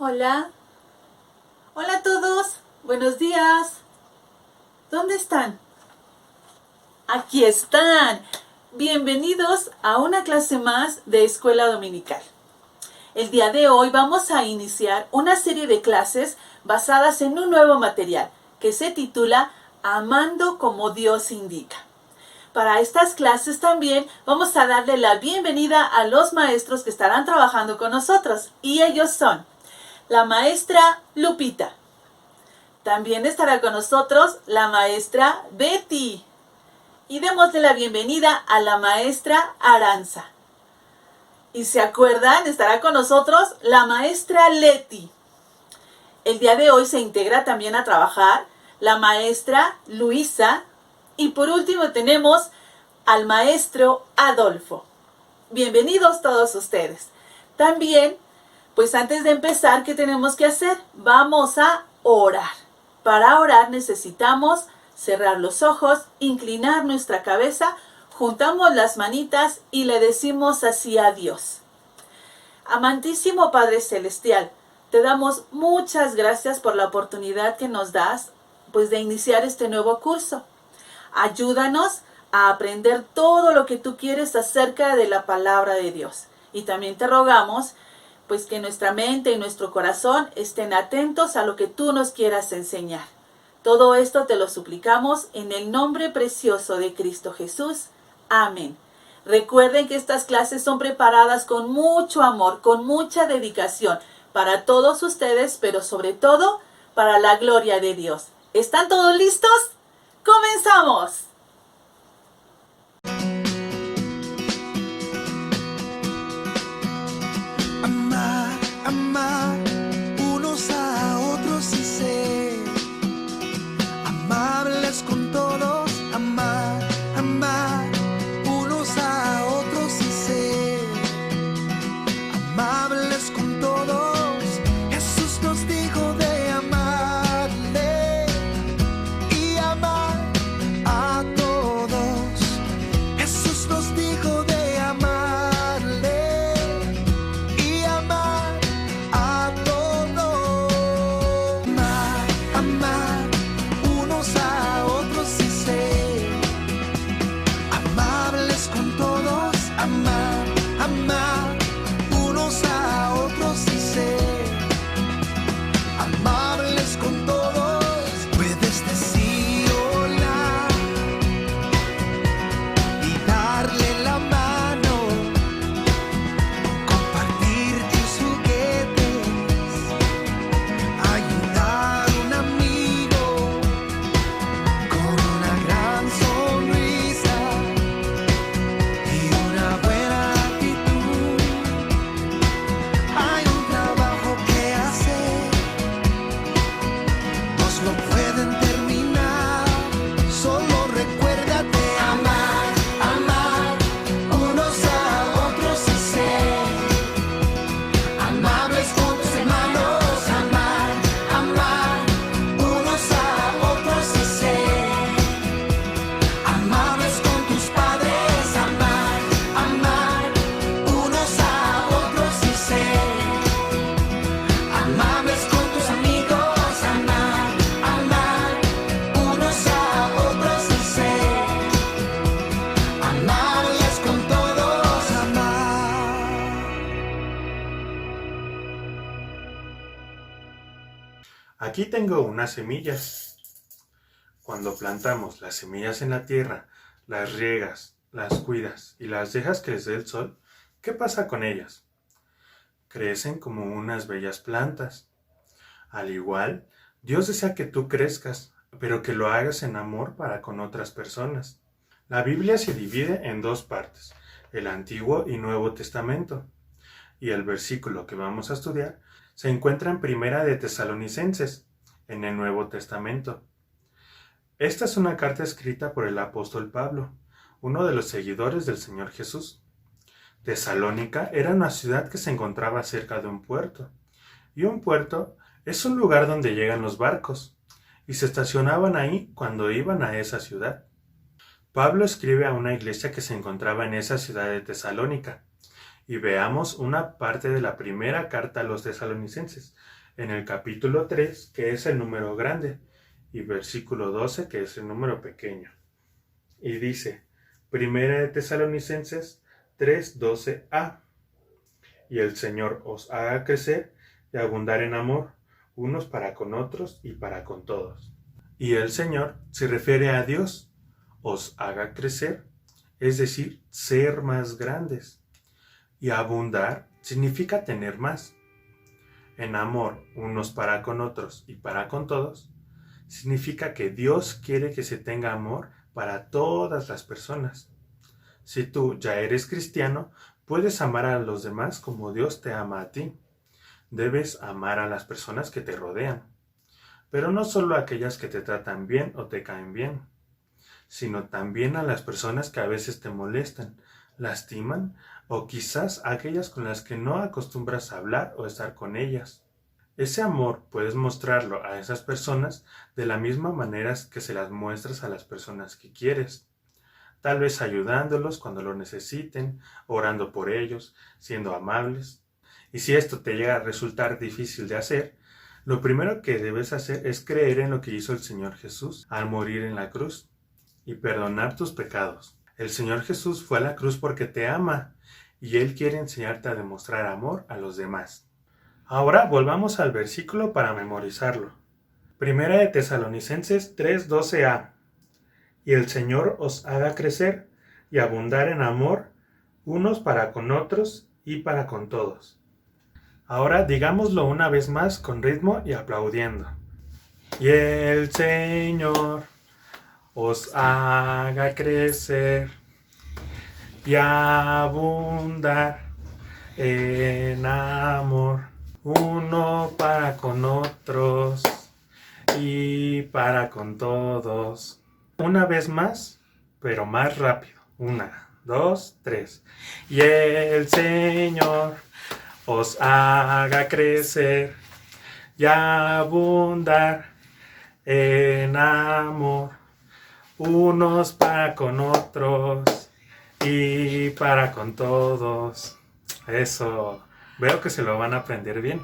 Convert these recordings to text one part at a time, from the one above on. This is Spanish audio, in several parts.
Hola. Hola a todos. Buenos días. ¿Dónde están? Aquí están. Bienvenidos a una clase más de Escuela Dominical. El día de hoy vamos a iniciar una serie de clases basadas en un nuevo material que se titula Amando como Dios indica. Para estas clases también vamos a darle la bienvenida a los maestros que estarán trabajando con nosotros, y ellos son la maestra Lupita. También estará con nosotros la maestra Betty. Y démosle la bienvenida a la maestra Aranza. Y se acuerdan, estará con nosotros la maestra Leti. El día de hoy se integra también a trabajar la maestra Luisa. Y por último tenemos al maestro Adolfo. Bienvenidos todos ustedes. También, pues antes de empezar, ¿qué tenemos que hacer? Vamos a orar. Para orar necesitamos cerrar los ojos, inclinar nuestra cabeza, juntamos las manitas y le decimos así a Dios. Amantísimo Padre Celestial, te damos muchas gracias por la oportunidad que nos das, pues de iniciar este nuevo curso. Ayúdanos a aprender todo lo que tú quieres acerca de la palabra de Dios. Y también te rogamos, pues que nuestra mente y nuestro corazón estén atentos a lo que tú nos quieras enseñar. Todo esto te lo suplicamos en el nombre precioso de Cristo Jesús. Amén. Recuerden que estas clases son preparadas con mucho amor, con mucha dedicación para todos ustedes, pero sobre todo para la gloria de Dios. ¿Están todos listos? ¡Comenzamos! Amar unos a otros y ser amables con todos. Amar unos a otros y ser amables con todos. Jesús nos dijo de amarle y amar a todos. Jesús nos dijo de amarle y amar a todos. Amar unos a otros y ser amables con todos. Amar unos a otros y ser amables con todos. Puedes decir hola y darle la mano, compartir tus juguetes, ayudar a un amigo con una gran sonrisa y una buena actitud. Hay un trabajo que hacer, nos lo pueden terminar. Solo recuérdate amar unos a otros y ser amables con tus hermanos. Amar unos a otros y ser amables con tus padres. Amar unos a otros y ser amables con tus amigos. Amar unos a otros y ser amables con todos. Aquí tengo unas semillas. Cuando plantamos las semillas en la tierra, las riegas, las cuidas y las dejas que les dé el sol, ¿qué pasa con ellas? Crecen como unas bellas plantas. Al igual, Dios desea que tú crezcas, pero que lo hagas en amor para con otras personas. La Biblia se divide en dos partes, el Antiguo y Nuevo Testamento. Y el versículo que vamos a estudiar se encuentra en Primera de Tesalonicenses, en el Nuevo Testamento. Esta es una carta escrita por el apóstol Pablo, uno de los seguidores del Señor Jesús. Tesalónica era una ciudad que se encontraba cerca de un puerto, y un puerto es un lugar donde llegan los barcos, y se estacionaban ahí cuando iban a esa ciudad. Pablo escribe a una iglesia que se encontraba en esa ciudad de Tesalónica, y veamos una parte de la primera carta a los tesalonicenses, en el capítulo 3, que es el número grande, y versículo 12, que es el número pequeño. Y dice, Primera de Tesalonicenses 3:12a, y el Señor os haga crecer y abundar en amor, unos para con otros y para con todos. Y el Señor se refiere a Dios, os haga crecer, es decir, ser más grandes. Y abundar significa tener más. En amor, unos para con otros y para con todos, significa que Dios quiere que se tenga amor para todas las personas. Si tú ya eres cristiano, puedes amar a los demás como Dios te ama a ti. Debes amar a las personas que te rodean, pero no solo a aquellas que te tratan bien o te caen bien, sino también a las personas que a veces te molestan, lastiman o quizás a aquellas con las que no acostumbras a hablar o estar con ellas. Ese amor puedes mostrarlo a esas personas de la misma manera que se las muestras a las personas que quieres. Tal vez ayudándolos cuando lo necesiten, orando por ellos, siendo amables. Y si esto te llega a resultar difícil de hacer, lo primero que debes hacer es creer en lo que hizo el Señor Jesús al morir en la cruz y perdonar tus pecados. El Señor Jesús fue a la cruz porque te ama y Él quiere enseñarte a demostrar amor a los demás. Ahora volvamos al versículo para memorizarlo. Primera de Tesalonicenses 3:12a. Y el Señor os haga crecer y abundar en amor, unos para con otros y para con todos. Ahora digámoslo una vez más con ritmo y aplaudiendo. Y el Señor os haga crecer y abundar en amor, uno para con otros y para con todos. Una vez más, pero más rápido. 1, 2, 3. Y el Señor os haga crecer y abundar en amor, unos para con otros y para con todos. Eso, veo que se lo van a aprender bien.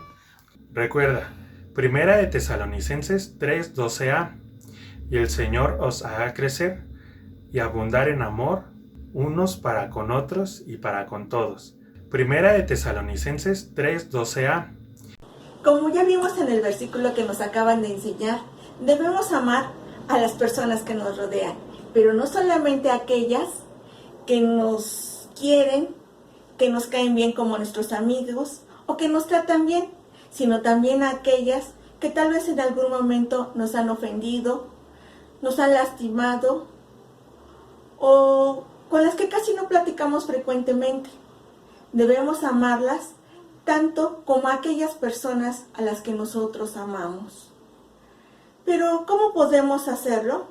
Recuerda, Primera de Tesalonicenses 3:12a. Y el Señor os haga crecer y abundar en amor, unos para con otros y para con todos. Primera de Tesalonicenses 3:12a. Como ya vimos en el versículo que nos acaban de enseñar, debemos amar a las personas que nos rodean, pero no solamente a aquellas que nos quieren, que nos caen bien como nuestros amigos o que nos tratan bien, sino también a aquellas que tal vez en algún momento nos han ofendido, nos han lastimado o con las que casi no platicamos frecuentemente. Debemos amarlas tanto como a aquellas personas a las que nosotros amamos. Pero ¿cómo podemos hacerlo?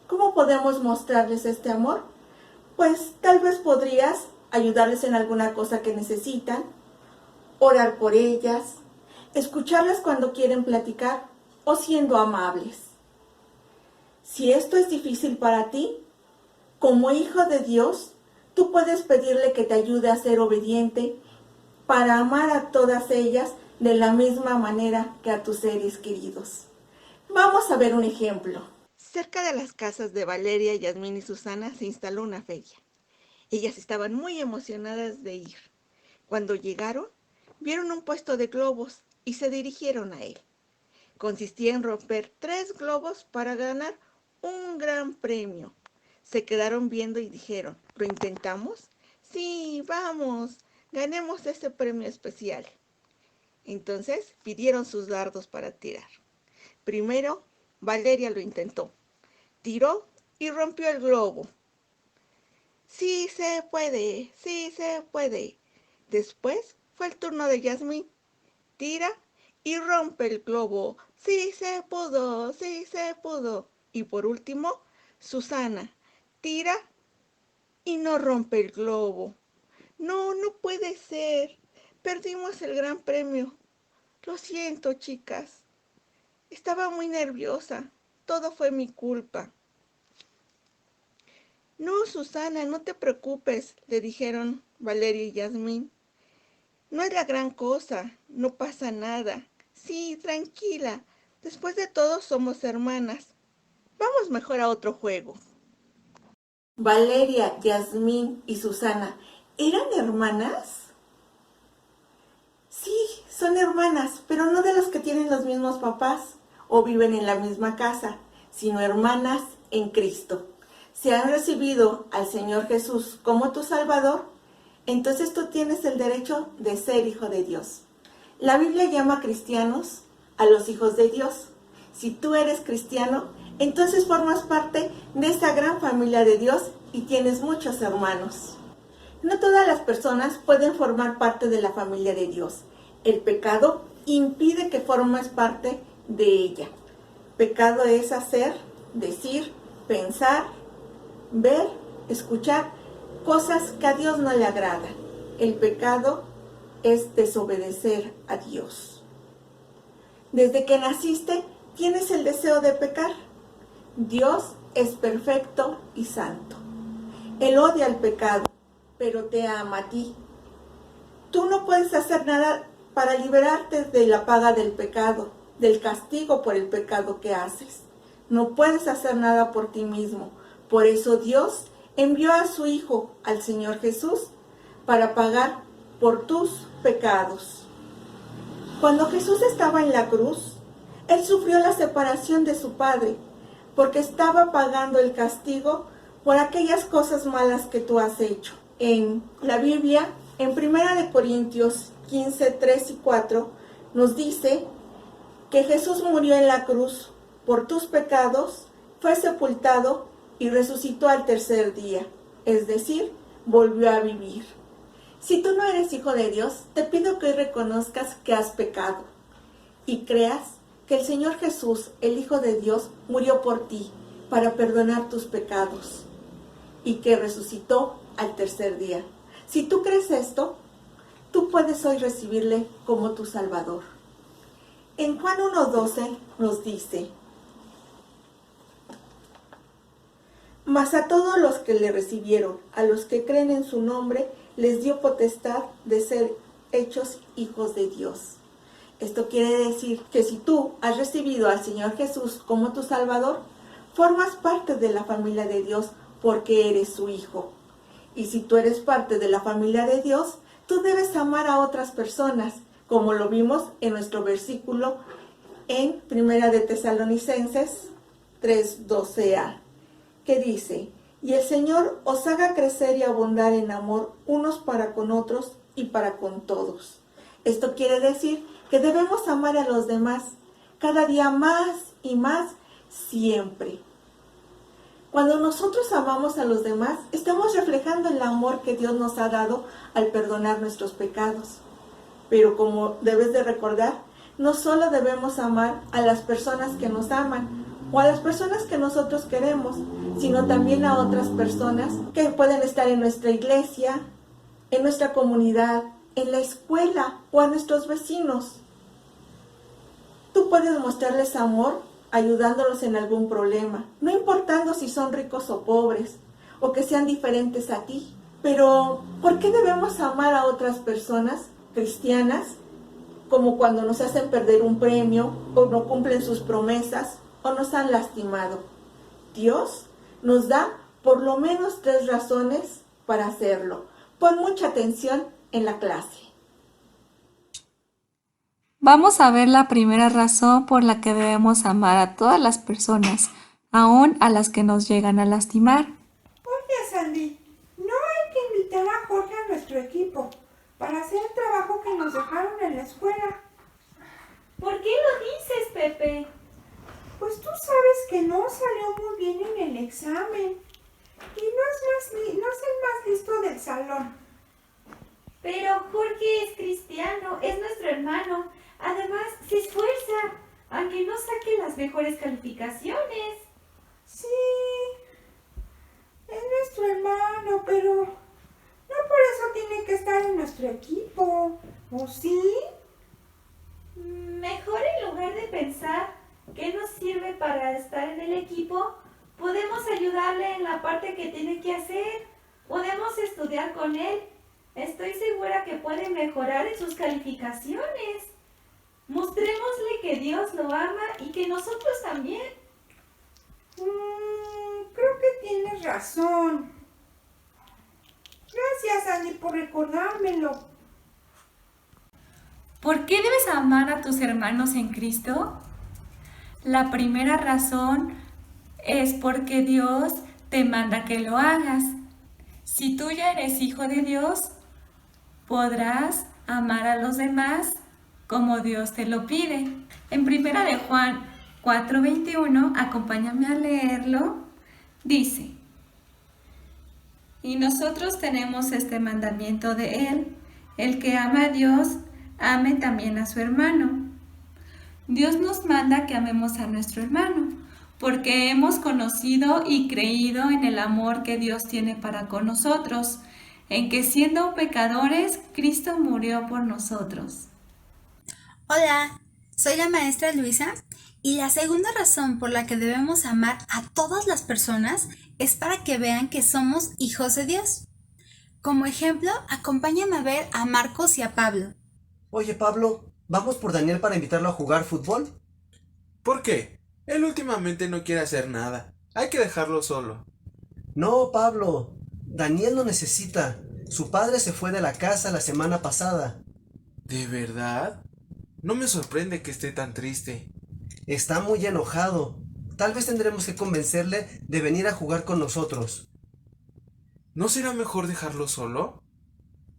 ¿Cómo podemos mostrarles este amor? Pues tal vez podrías ayudarles en alguna cosa que necesitan, orar por ellas, escucharlas cuando quieren platicar o siendo amables. Si esto es difícil para ti, como hijo de Dios, tú puedes pedirle que te ayude a ser obediente para amar a todas ellas de la misma manera que a tus seres queridos. Vamos a ver un ejemplo. Cerca de las casas de Valeria, Yasmín y Susana se instaló una feria. Ellas estaban muy emocionadas de ir. Cuando llegaron, vieron un puesto de globos y se dirigieron a él. Consistía en romper 3 globos para ganar un gran premio. Se quedaron viendo y dijeron, ¿lo intentamos? Sí, vamos, ganemos ese premio especial. Entonces pidieron sus dardos para tirar. Primero, Valeria lo intentó. Tiró y rompió el globo. Sí se puede, sí se puede. Después fue el turno de Yasmín. Tira y rompe el globo. Sí se pudo, sí se pudo. Y por último, Susana. Tira y no rompe el globo. No, no puede ser. Perdimos el gran premio. Lo siento, chicas. Estaba muy nerviosa. Todo fue mi culpa. No, Susana, no te preocupes, le dijeron Valeria y Yasmín. No es la gran cosa, no pasa nada. Sí, tranquila. Después de todo somos hermanas. Vamos mejor a otro juego. Valeria, Yasmín y Susana, ¿eran hermanas? Sí, son hermanas, pero no de los que tienen los mismos papás o viven en la misma casa, sino hermanas en Cristo. Si han recibido al Señor Jesús como tu Salvador, entonces tú tienes el derecho de ser hijo de Dios. La Biblia llama cristianos a los hijos de Dios. Si tú eres cristiano, entonces formas parte de esta gran familia de Dios y tienes muchos hermanos. No todas las personas pueden formar parte de la familia de Dios. El pecado impide que formes parte de ella. Pecado es hacer, decir, pensar, ver, escuchar cosas que a Dios no le agradan. El pecado es desobedecer a Dios. Desde que naciste, tienes el deseo de pecar. Dios es perfecto y santo. Él odia el pecado, pero te ama a ti. Tú no puedes hacer nada para liberarte de la paga del pecado, del castigo por el pecado que haces. No puedes hacer nada por ti mismo. Por eso Dios envió a su Hijo, al Señor Jesús, para pagar por tus pecados. Cuando Jesús estaba en la cruz, Él sufrió la separación de su Padre, porque estaba pagando el castigo por aquellas cosas malas que tú has hecho. En la Biblia, en 1 Corintios 15, 3 y 4, nos dice que Jesús murió en la cruz por tus pecados, fue sepultado y resucitó al tercer día, es decir, volvió a vivir. Si tú no eres hijo de Dios, te pido que hoy reconozcas que has pecado y creas que el Señor Jesús, el Hijo de Dios, murió por ti para perdonar tus pecados y que resucitó al tercer día. Si tú crees esto, tú puedes hoy recibirle como tu Salvador. En Juan 1:12 nos dice: mas a todos los que le recibieron, a los que creen en su nombre, les dio potestad de ser hechos hijos de Dios. Esto quiere decir que si tú has recibido al Señor Jesús como tu Salvador, formas parte de la familia de Dios porque eres su hijo. Y si tú eres parte de la familia de Dios, tú debes amar a otras personas, como lo vimos en nuestro versículo en 1 de Tesalonicenses 3:12a, que dice: y el Señor os haga crecer y abundar en amor unos para con otros y para con todos. Esto quiere decir que debemos amar a los demás cada día más y más, siempre. Cuando nosotros amamos a los demás, estamos reflejando el amor que Dios nos ha dado al perdonar nuestros pecados. Pero como debes de recordar, no solo debemos amar a las personas que nos aman o a las personas que nosotros queremos, sino también a otras personas que pueden estar en nuestra iglesia, en nuestra comunidad, en la escuela o a nuestros vecinos. Tú puedes mostrarles amor ayudándolos en algún problema, no importando si son ricos o pobres, o que sean diferentes a ti. Pero, ¿por qué debemos amar a otras personas cristianas? Como cuando nos hacen perder un premio, o no cumplen sus promesas, o nos han lastimado. Dios nos da por lo menos 3 razones para hacerlo. Pon mucha atención en la clase. Vamos a ver la primera razón por la que debemos amar a todas las personas, aun a las que nos llegan a lastimar. Oye, Sandy, no hay que invitar a Jorge a nuestro equipo para hacer el trabajo que nos dejaron en la escuela. ¿Por qué lo dices, Pepe? Pues tú sabes que no salió muy bien en el examen y no es el más listo del salón. Pero Jorge es cristiano, es nuestro hermano. Además, se esfuerza, aunque no saque las mejores calificaciones. Sí, es nuestro hermano, pero no por eso tiene que estar en nuestro equipo, ¿o sí? Mejor en lugar de pensar que nos sirve para estar en el equipo, podemos ayudarle en la parte que tiene que hacer. Podemos estudiar con él. Estoy segura que puede mejorar en sus calificaciones. Mostrémosle que Dios lo ama y que nosotros también. Creo que tienes razón. Gracias, Andy, por recordármelo. ¿Por qué debes amar a tus hermanos en Cristo? La primera razón es porque Dios te manda que lo hagas. Si tú ya eres hijo de Dios, podrás amar a los demás como Dios te lo pide. En 1 de Juan 4:21, acompáñame a leerlo, dice: y nosotros tenemos este mandamiento de Él, el que ama a Dios, ame también a su hermano. Dios nos manda que amemos a nuestro hermano, porque hemos conocido y creído en el amor que Dios tiene para con nosotros, en que siendo pecadores, Cristo murió por nosotros. Hola, soy la maestra Luisa y la segunda razón por la que debemos amar a todas las personas es para que vean que somos hijos de Dios. Como ejemplo, acompáñame a ver a Marcos y a Pablo. Oye, Pablo, ¿vamos por Daniel para invitarlo a jugar fútbol? ¿Por qué? Él últimamente no quiere hacer nada. Hay que dejarlo solo. No, Pablo. Daniel lo necesita. Su padre se fue de la casa la semana pasada. ¿De verdad? No me sorprende que esté tan triste. Está muy enojado. Tal vez tendremos que convencerle de venir a jugar con nosotros. ¿No será mejor dejarlo solo?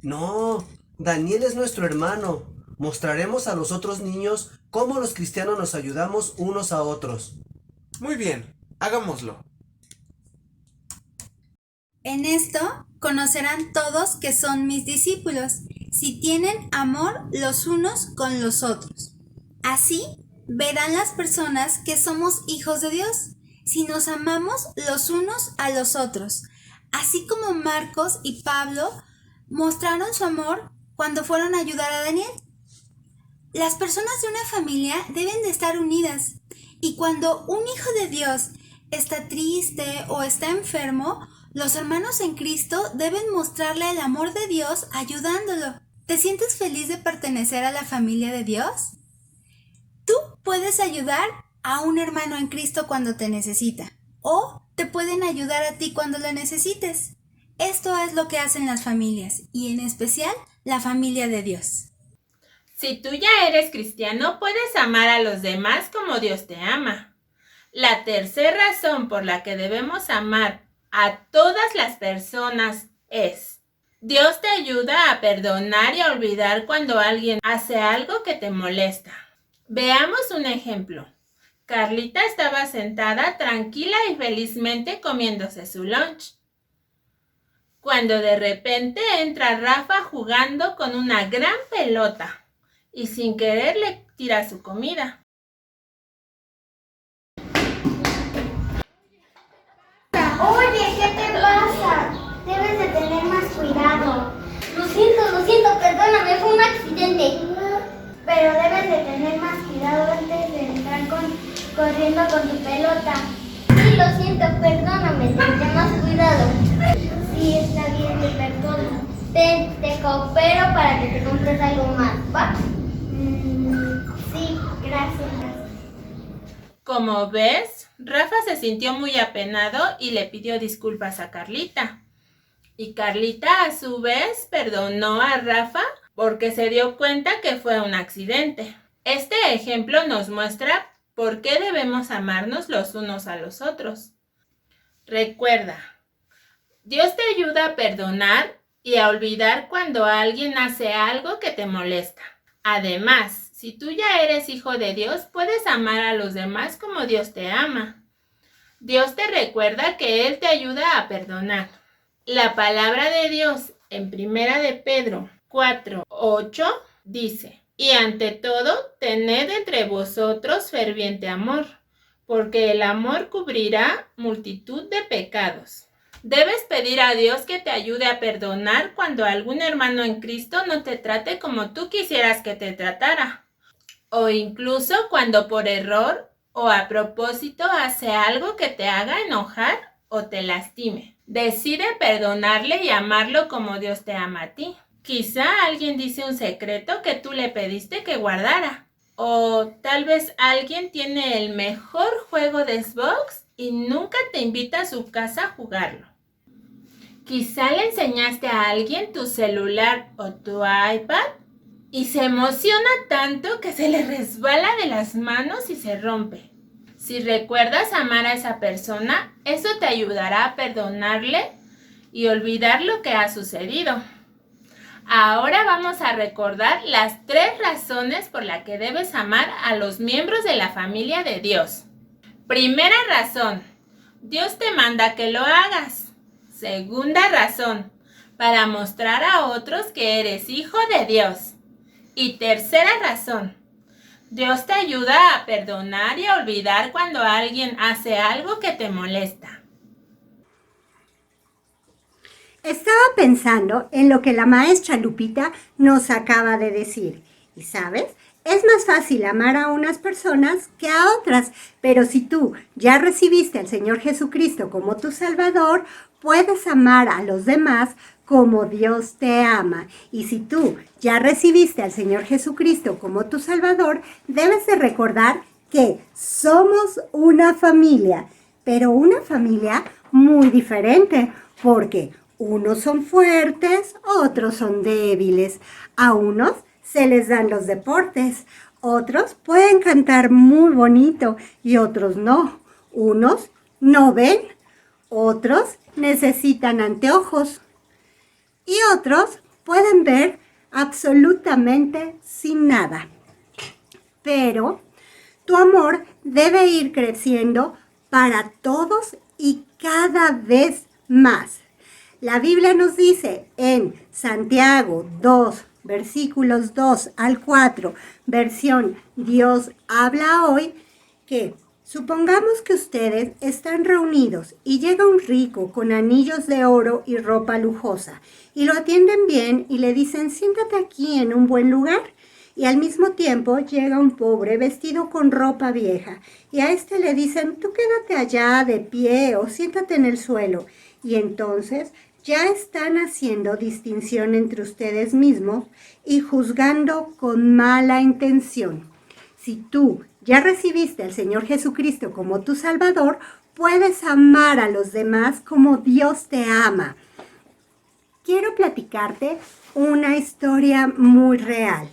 No, Daniel es nuestro hermano. Mostraremos a los otros niños cómo los cristianos nos ayudamos unos a otros. Muy bien, hagámoslo. En esto conocerán todos que son mis discípulos, si tienen amor los unos con los otros. Así verán las personas que somos hijos de Dios, si nos amamos los unos a los otros, así como Marcos y Pablo mostraron su amor cuando fueron a ayudar a Daniel. Las personas de una familia deben de estar unidas, y cuando un hijo de Dios está triste o está enfermo, los hermanos en Cristo deben mostrarle el amor de Dios ayudándolo. ¿Te sientes feliz de pertenecer a la familia de Dios? Tú puedes ayudar a un hermano en Cristo cuando te necesita, o te pueden ayudar a ti cuando lo necesites. Esto es lo que hacen las familias, y en especial la familia de Dios. Si tú ya eres cristiano, puedes amar a los demás como Dios te ama. La tercera razón por la que debemos amar a todas las personas es: Dios te ayuda a perdonar y a olvidar cuando alguien hace algo que te molesta. Veamos un ejemplo. Carlita estaba sentada tranquila y felizmente comiéndose su lunch, cuando de repente entra Rafa jugando con una gran pelota y sin querer le tira su comida. Oye, ¿qué te pasa? Debes de tener más cuidado. Lo siento, perdóname, fue un accidente. Pero debes de tener más cuidado antes de entrar corriendo con tu pelota. Sí, lo siento, perdóname, tendré más cuidado. Sí, está bien, te perdono. Te coopero para que te compres algo más, ¿va? Sí, gracias. Como ves, Rafa se sintió muy apenado y le pidió disculpas a Carlita. Y Carlita, a su vez, perdonó a Rafa porque se dio cuenta que fue un accidente. Este ejemplo nos muestra por qué debemos amarnos los unos a los otros. Recuerda, Dios te ayuda a perdonar y a olvidar cuando alguien hace algo que te molesta. Además, si tú ya eres hijo de Dios, puedes amar a los demás como Dios te ama. Dios te recuerda que Él te ayuda a perdonar. La palabra de Dios en 1 de Pedro 4:8 dice: y ante todo, tened entre vosotros ferviente amor, porque el amor cubrirá multitud de pecados. Debes pedir a Dios que te ayude a perdonar cuando algún hermano en Cristo no te trate como tú quisieras que te tratara, o incluso cuando por error o a propósito hace algo que te haga enojar o te lastime. Decide perdonarle y amarlo como Dios te ama a ti. Quizá alguien dice un secreto que tú le pediste que guardara. O tal vez alguien tiene el mejor juego de Xbox y nunca te invita a su casa a jugarlo. Quizá le enseñaste a alguien tu celular o tu iPad y se emociona tanto que se le resbala de las manos y se rompe. Si recuerdas amar a esa persona, eso te ayudará a perdonarle y olvidar lo que ha sucedido. Ahora vamos a recordar las 3 razones por las que debes amar a los miembros de la familia de Dios. Primera razón, Dios te manda que lo hagas. Segunda razón, para mostrar a otros que eres hijo de Dios. Y tercera razón, Dios te ayuda a perdonar y a olvidar cuando alguien hace algo que te molesta. Estaba pensando en lo que la maestra Lupita nos acaba de decir. Y sabes, es más fácil amar a unas personas que a otras. Pero si tú ya recibiste al Señor Jesucristo como tu Salvador, puedes amar a los demás como Dios te ama. Y si tú ya recibiste al Señor Jesucristo como tu Salvador, debes de recordar que somos una familia, pero una familia muy diferente, porque unos son fuertes, otros son débiles. A unos se les dan los deportes, otros pueden cantar muy bonito y otros no. Unos no ven, otros necesitan anteojos y otros pueden ver absolutamente sin nada. Pero tu amor debe ir creciendo para todos y cada vez más. La Biblia nos dice en Santiago 2, versículos 2 al 4, versión Dios habla hoy, que supongamos que ustedes están reunidos y llega un rico con anillos de oro y ropa lujosa y lo atienden bien y le dicen siéntate aquí en un buen lugar. Y al mismo tiempo llega un pobre vestido con ropa vieja y a este le dicen tú quédate allá de pie o siéntate en el suelo. Y entonces ya están haciendo distinción entre ustedes mismos y juzgando con mala intención. Si tú ya recibiste al Señor Jesucristo como tu Salvador, puedes amar a los demás como Dios te ama. Quiero platicarte una historia muy real.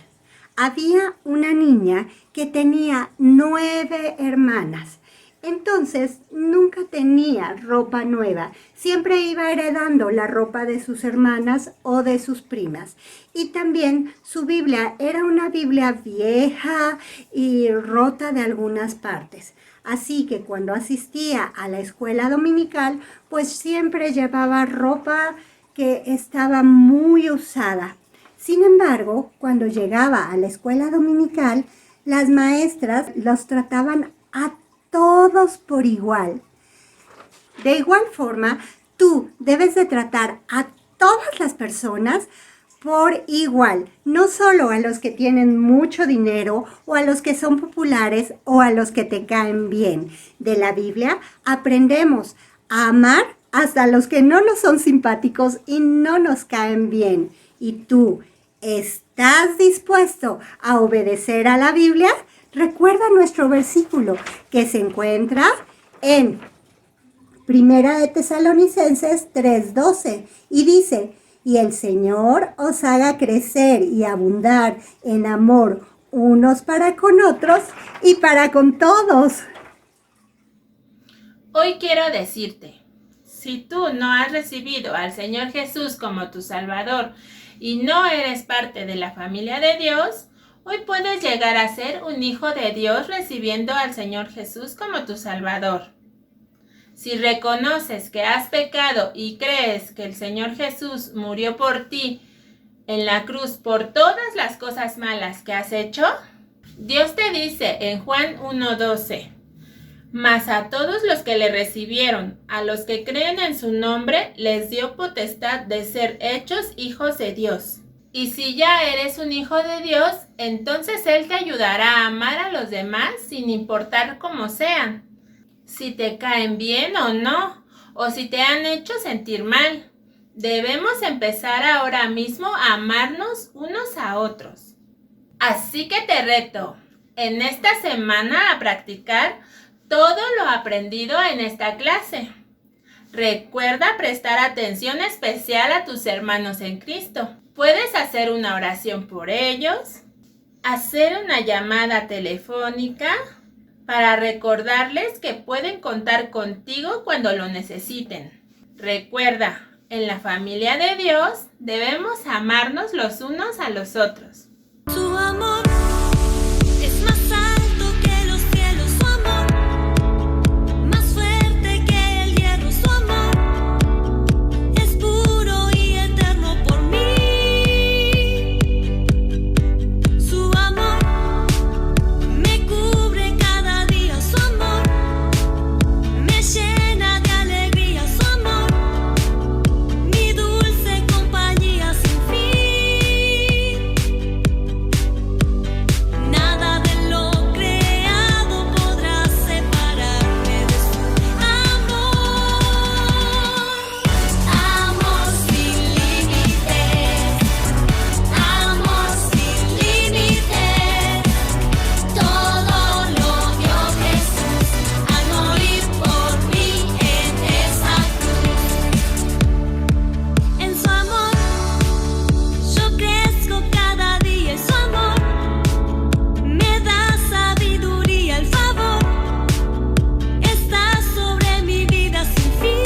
Había una niña que tenía 9 hermanas. Entonces, nunca tenía ropa nueva. Siempre iba heredando la ropa de sus hermanas o de sus primas. Y también su Biblia era una Biblia vieja y rota de algunas partes. Así que cuando asistía a la escuela dominical, pues siempre llevaba ropa que estaba muy usada. Sin embargo, cuando llegaba a la escuela dominical, las maestras los trataban a todos por igual. De igual forma, tú debes de tratar a todas las personas por igual, no solo a los que tienen mucho dinero o a los que son populares o a los que te caen bien. De la Biblia aprendemos a amar hasta a los que no nos son simpáticos y no nos caen bien. ¿Y tú estás dispuesto a obedecer a la Biblia? Recuerda nuestro versículo que se encuentra en Primera de Tesalonicenses 3:12 y dice, y el Señor os haga crecer y abundar en amor unos para con otros y para con todos. Hoy quiero decirte, si tú no has recibido al Señor Jesús como tu Salvador y no eres parte de la familia de Dios, hoy puedes llegar a ser un hijo de Dios recibiendo al Señor Jesús como tu Salvador. Si reconoces que has pecado y crees que el Señor Jesús murió por ti en la cruz por todas las cosas malas que has hecho, Dios te dice en Juan 1:12, mas a todos los que le recibieron, a los que creen en su nombre, les dio potestad de ser hechos hijos de Dios. Y si ya eres un hijo de Dios, entonces Él te ayudará a amar a los demás sin importar cómo sean. Si te caen bien o no, o si te han hecho sentir mal. Debemos empezar ahora mismo a amarnos unos a otros. Así que te reto, en esta semana a practicar todo lo aprendido en esta clase. Recuerda prestar atención especial a tus hermanos en Cristo. Puedes hacer una oración por ellos, hacer una llamada telefónica para recordarles que pueden contar contigo cuando lo necesiten. Recuerda, en la familia de Dios debemos amarnos los unos a los otros. Su amor es más alto que los cielos, su amor, más fuerte que el hierro, su amor, es puro y eterno por mí. Su amor me cubre cada día, su amor me llena de alegría, su amor, mi dulce compañía sin fin. Nada de lo creado podrá separarme de su amor. Amor sin límites, amor sin límites. Todo lo dio Jesús al morir por mí en esa cruz. En su amor yo crezco cada día, y su amor me da sabiduría, el favor está sobre mi vida sin fin.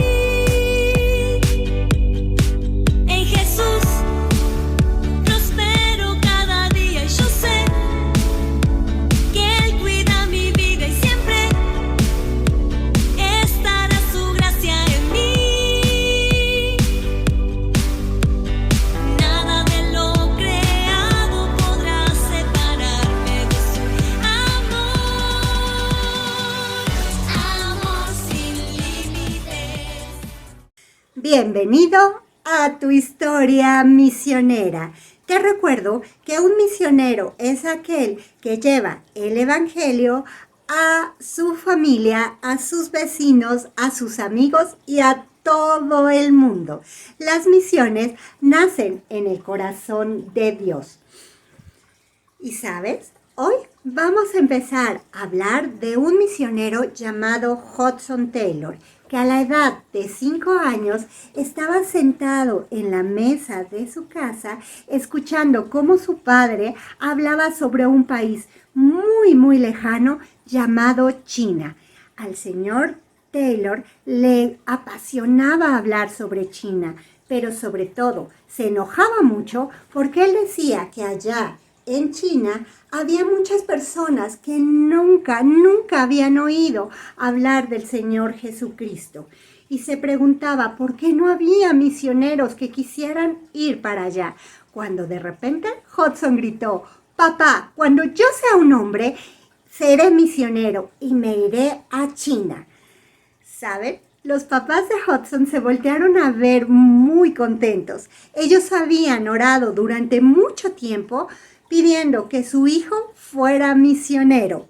En Jesús prospero cada día y yo sé que Él cuida mi vida y siempre estará su gracia en mí. Nada de lo creado podrá separarme de su amor. Amor sin límites. Bienvenido a tu historia misionera. Te recuerdo que un misionero es aquel que lleva el Evangelio a su familia, a sus vecinos, a sus amigos y a todo el mundo. Las misiones nacen en el corazón de Dios. ¿Y sabes? Hoy vamos a empezar a hablar de un misionero llamado Hudson Taylor, que a la edad de 5 años estaba sentado en la mesa de su casa escuchando cómo su padre hablaba sobre un país muy, muy lejano llamado China. Al señor Taylor le apasionaba hablar sobre China, pero sobre todo se enojaba mucho porque él decía que allá en China había muchas personas que nunca habían oído hablar del Señor Jesucristo. Y se preguntaba por qué no había misioneros que quisieran ir para allá. Cuando de repente Hudson gritó: «Papá, cuando yo sea un hombre, seré misionero y me iré a China». ¿Saben? Los papás de Hudson se voltearon a ver muy contentos. Ellos habían orado durante mucho tiempo pidiendo que su hijo fuera misionero.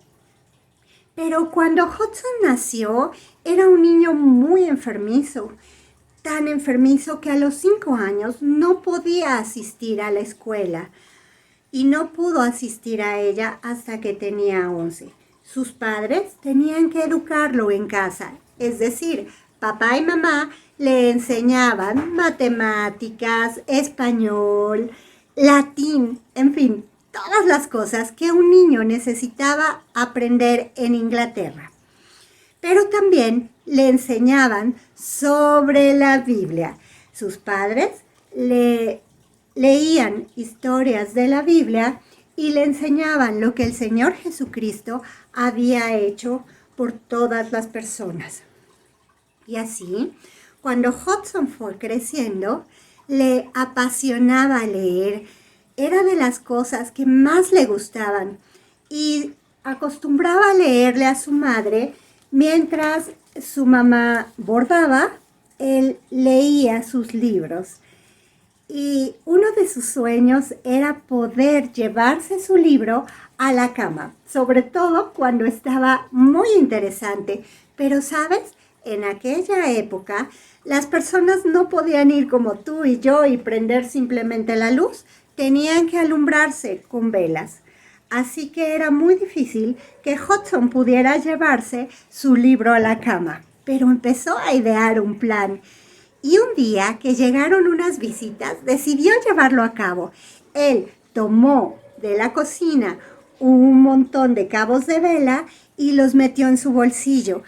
Pero cuando Hudson nació, era un niño muy enfermizo, tan enfermizo que a los 5 años no podía asistir a la escuela y no pudo asistir a ella hasta que tenía 11. Sus padres tenían que educarlo en casa, es decir, papá y mamá le enseñaban matemáticas, español, latín, en fin, todas las cosas que un niño necesitaba aprender en Inglaterra. Pero también le enseñaban sobre la Biblia. Sus padres le leían historias de la Biblia y le enseñaban lo que el Señor Jesucristo había hecho por todas las personas. Y así, cuando Hudson fue creciendo, le apasionaba leer. Era de las cosas que más le gustaban y acostumbraba a leerle a su madre mientras su mamá bordaba, él leía sus libros. Y uno de sus sueños era poder llevarse su libro a la cama, sobre todo cuando estaba muy interesante. Pero, ¿sabes? En aquella época, las personas no podían ir como tú y yo y prender simplemente la luz. Tenían que alumbrarse con velas. así que era muy difícil que Hudson pudiera llevarse su libro a la cama. Pero empezó a idear un plan. Y un día que llegaron unas visitas, decidió llevarlo a cabo. Él tomó de la cocina un montón de cabos de vela y los metió en su bolsillo.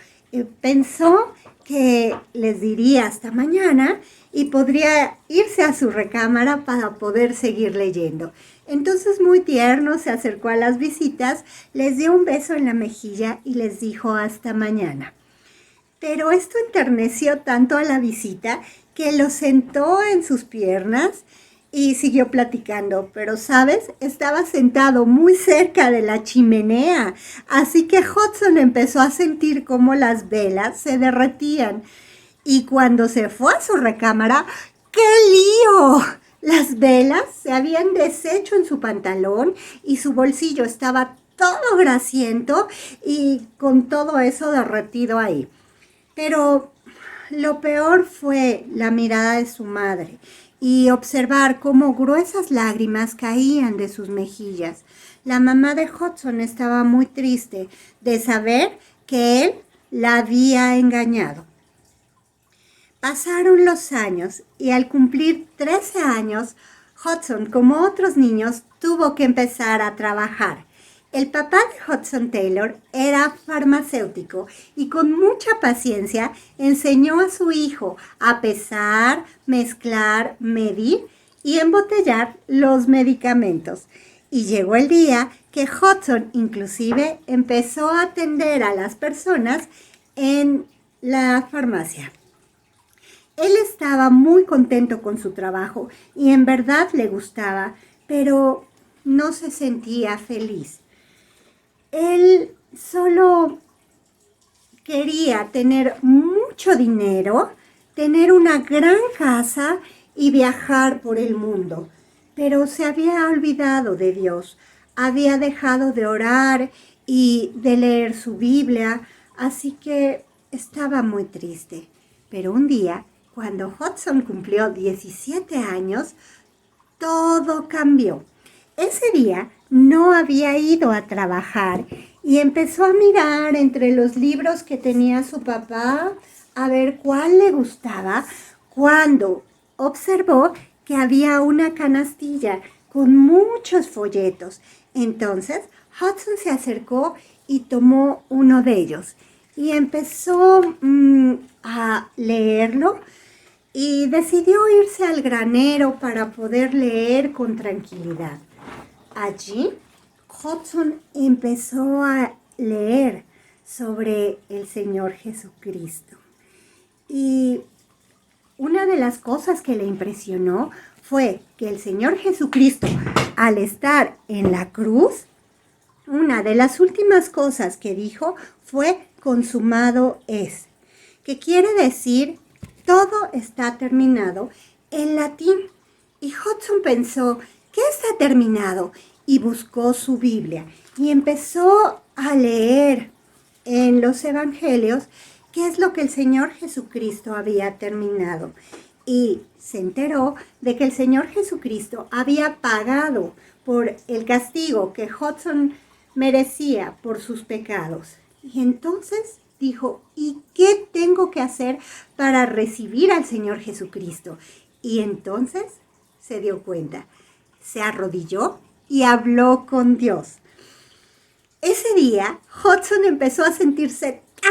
Pensó que les diría hasta mañana y podría irse a su recámara para poder seguir leyendo. Entonces, muy tierno, se acercó a las visitas, les dio un beso en la mejilla y les dijo hasta mañana. Pero esto enterneció tanto a la visita que lo sentó en sus piernas y siguió platicando. Pero, ¿sabes? Estaba sentado muy cerca de la chimenea, así que Hudson empezó a sentir cómo las velas se derretían. Y cuando se fue a su recámara, ¡qué lío! Las velas se habían deshecho en su pantalón y su bolsillo estaba todo grasiento y con todo eso derretido ahí. Pero lo peor fue la mirada de su madre y observar cómo gruesas lágrimas caían de sus mejillas. La mamá de Hudson estaba muy triste de saber que él la había engañado. Pasaron los años y al cumplir 13 años, Hudson, como otros niños, tuvo que empezar a trabajar. El papá de Hudson Taylor era farmacéutico y con mucha paciencia enseñó a su hijo a pesar, mezclar, medir y embotellar los medicamentos. Y llegó el día que Hudson inclusive empezó a atender a las personas en la farmacia. Él estaba muy contento con su trabajo y en verdad le gustaba, pero no se sentía feliz. Él solo quería tener mucho dinero, tener una gran casa y viajar por el mundo. Pero se había olvidado de Dios, había dejado de orar y de leer su Biblia, así que estaba muy triste. Pero un día, cuando Hudson cumplió 17 años, todo cambió. Ese día no había ido a trabajar y empezó a mirar entre los libros que tenía su papá a ver cuál le gustaba, cuando observó que había una canastilla con muchos folletos. Entonces Hudson se acercó y tomó uno de ellos y empezó a leerlo y decidió irse al granero para poder leer con tranquilidad. Allí, Hudson empezó a leer sobre el Señor Jesucristo. Y una de las cosas que le impresionó fue que el Señor Jesucristo, al estar en la cruz, una de las últimas cosas que dijo fue consumado es, que quiere decir todo está terminado en latín. Y Hudson pensó, ¿qué está terminado? Y buscó su Biblia y empezó a leer en los evangelios qué es lo que el Señor Jesucristo había terminado. Y se enteró de que el Señor Jesucristo había pagado por el castigo que Hudson merecía por sus pecados. Y entonces dijo, ¿y qué tengo que hacer para recibir al Señor Jesucristo? Y entonces se dio cuenta, se arrodilló y habló con Dios. Ese día, Hudson empezó a sentirse tan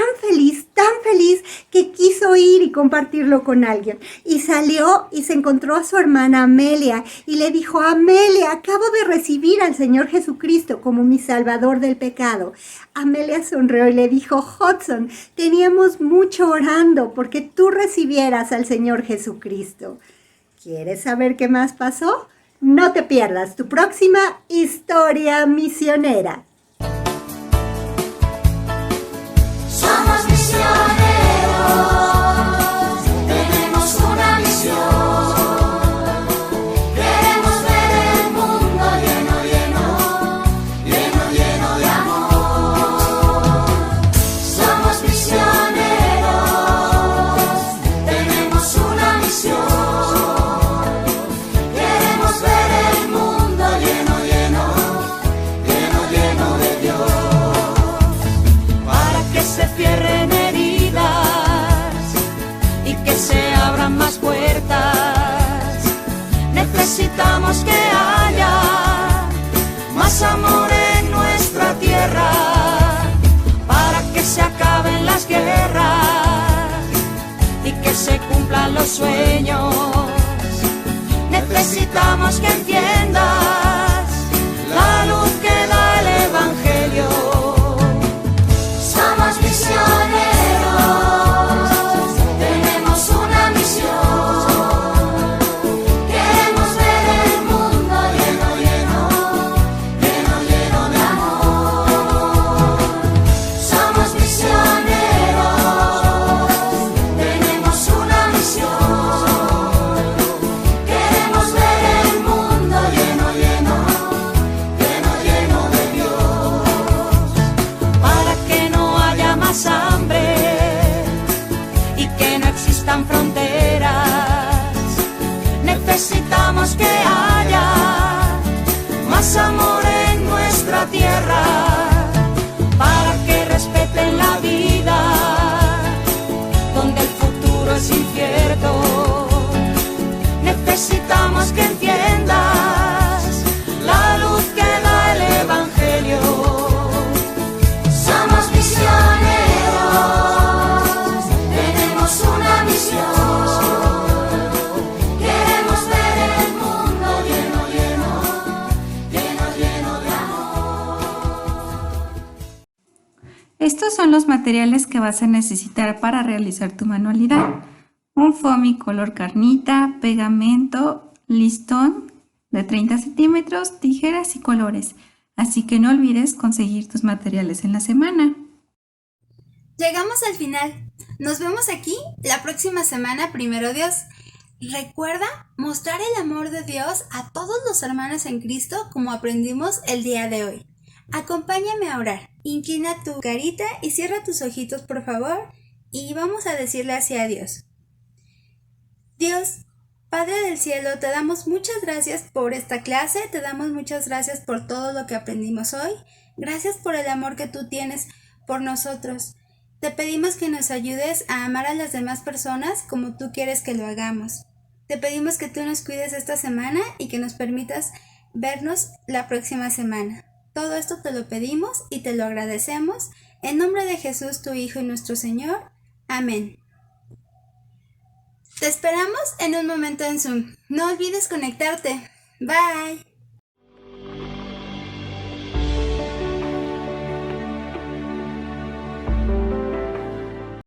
feliz que quiso ir y compartirlo con alguien. Y salió y se encontró a su hermana Amelia y le dijo, Amelia, acabo de recibir al Señor Jesucristo como mi salvador del pecado. Amelia sonrió y le dijo, Hudson, teníamos mucho orando porque tú recibieras al Señor Jesucristo. ¿Quieres saber qué más pasó? No te pierdas tu próxima historia misionera. Somos misioneros, tenemos una misión. Queremos ver el mundo lleno, lleno, lleno, lleno de amor. Somos misioneros, tenemos una misión. Queremos ver el mundo lleno, lleno, lleno, abran más puertas. Necesitamos que haya más amor en nuestra tierra, para que se acaben las guerras y que se cumplan los sueños. Necesitamos que entiendas la luz que da el Evangelio. Somos misioneros, tenemos una misión. Queremos ver el mundo lleno, lleno, lleno, lleno de amor. Somos misioneros, tenemos una misión. Queremos ver el mundo lleno, lleno, lleno, lleno de Dios. Para que no haya más hambre y que no existan fronteras. Necesitamos que haya más amor en nuestra tierra, para que respeten la vida, donde el futuro es incierto. Necesitamos que entiendas la luz que da el Evangelio. Somos misioneros, tenemos una misión. Queremos ver el mundo lleno, lleno, lleno, lleno de amor. Estos son los materiales que vas a necesitar para realizar tu manualidad. Un foamy color carnita, pegamento, listón de 30 centímetros, tijeras y colores. Así que no olvides conseguir tus materiales en la semana. Llegamos al final. Nos vemos aquí la próxima semana, primero Dios. Recuerda mostrar el amor de Dios a todos los hermanos en Cristo como aprendimos el día de hoy. Acompáñame a orar. Inclina tu carita y cierra tus ojitos, por favor, y vamos a decirle hacia Dios. Dios, Padre del cielo, te damos muchas gracias por esta clase, te damos muchas gracias por todo lo que aprendimos hoy. Gracias por el amor que tú tienes por nosotros. Te pedimos que nos ayudes a amar a las demás personas como tú quieres que lo hagamos. Te pedimos que tú nos cuides esta semana y que nos permitas vernos la próxima semana. Todo esto te lo pedimos y te lo agradecemos. En nombre de Jesús, tu Hijo y nuestro Señor. Amén. Te esperamos en un momento en Zoom. No olvides conectarte. Bye.